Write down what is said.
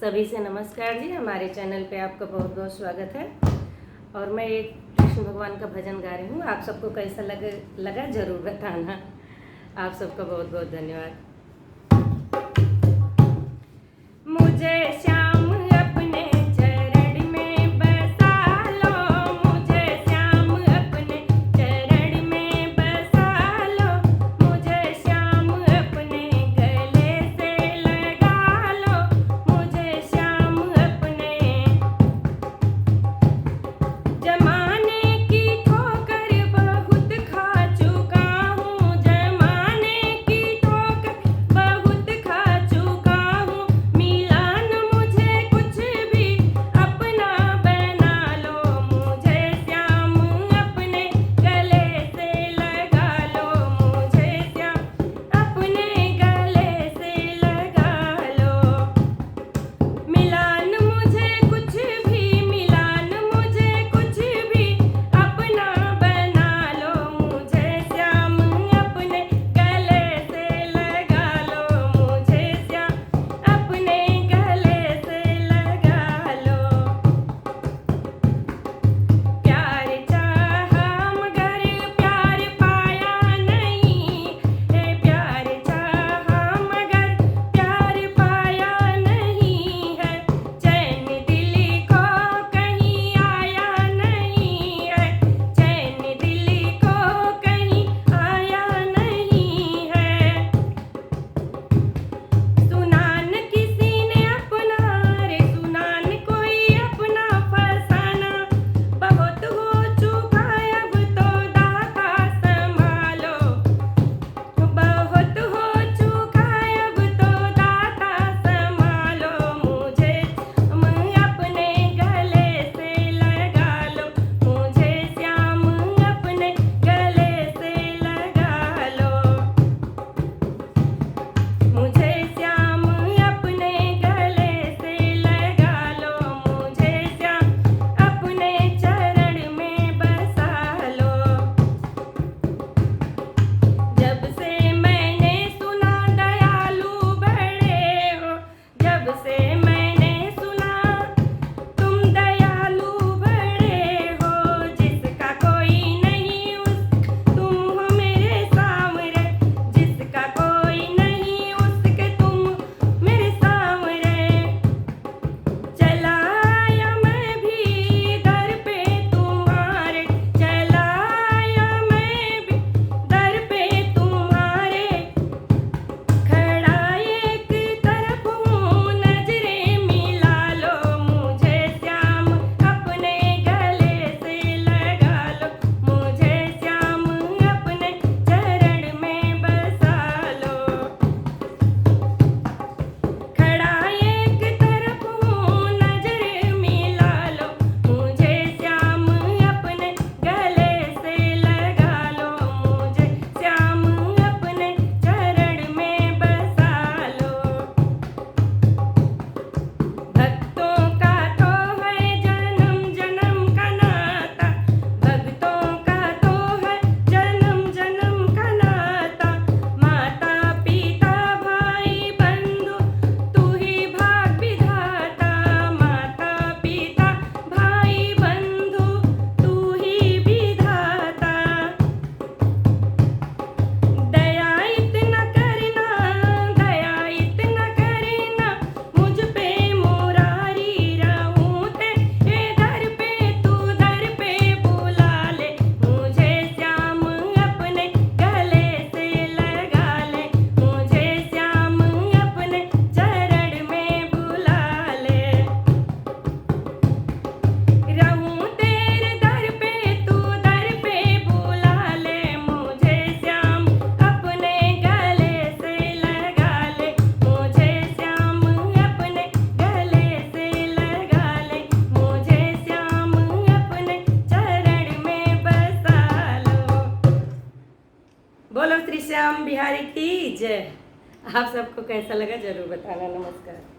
सभी से नमस्कार जी। हमारे चैनल पे आपका बहुत बहुत स्वागत है। और मैं एक कृष्ण भगवान का भजन गा रही हूँ। आप सबको कैसा लगा ज़रूर बताना। आप सबका बहुत बहुत धन्यवाद। मुझे श्याम अपने चरण में बसा लो, मुझे श्याम अपने चरण में बसा लो, मुझे श्याम अपने गले से लगा लो, मुझे श्याम अपने। जमाने की ठोकर बहुत खा चुका हूँ, जमाने की ठोकर बहुत खा चुका हूँ, मिला न मुझे कुछ भी अपना बना लो, मुझे श्याम अपने गले से लगा लो, मुझे श्याम अपने गले से लगा लो। मिलान मुझे कुछ भी, मिलान मुझे कुछ भी अपना बना लो, मुझे श्याम अपने गले से लगा लो, मुझे श्याम अपने गले से लगा लो। प्यार चाहा मगर प्यार पाया नहीं, प्यार चाहा मगर प्यार पाया नहीं है, चैन दिल को कहीं आया नहीं है, चैन दिल को कहीं आया नहीं है। सुनान किसी ने अपना रे, सुनान कोई अपना फसाना, बहुत हो चुका अब तो दाता संभालो, बहुत हो चुका अब तो दाता संभालो, मुझे श्याम अपने गले से लगा लो, मुझे श्याम अपने गले से लगा लो, मुझे श्याम अपने गले से लगा लो, मुझे श्याम अपने चरण में बसा लो। जब से मैंने सुना दयालु बड़े हो, जब से मैंने सुना तुम दयालु बड़े हो, जिसका कोई नहीं उस तुम हो मेरे सामने, जिसका कोई नहीं उसके तुम मेरे सामने। चला आया मैं भी दर पे तुम्हारे, चला आया मैं भी दर पे तुम्हारे, खड़ा एक तरफ हूँ नजरें मिला लो, मुझे श्याम अपने गले से लगा लो, मुझे श्याम अपने चरण में बसा लो। खड़ा एक तरफ हूँ नजर मिला लो, मुझे श्याम अपने गले से लगा लो, मुझे श्याम अपने चरण में बसा लो। भक्तों का तो है जन्म जन्म का नाता, भक्तों का तो है जन्म जन्म का नाता, माता पिता भाई बंधु तू ही भाग विधाता, माता पिता भाई बंधु तू ही विधाता। दया इतना करना, दया इतना करना, मुझ पे मुरारी रहूं तेरे दर पे, तू दर पे बुला ले, मुझे श्याम अपने गले से लगा ले, मुझे श्याम अपने चरण में बुला ले। रहूं तेरे दर पे, तू दर पे बुला ले, मुझे श्याम अपने गले से लगा ले, मुझे श्याम अपने गले से लगा ले, मुझे श्याम अपने चरण में बसा लो। बोलो श्री श्याम बिहारी की जय। आप सबको कैसा लगा जरूर बताना। नमस्कार।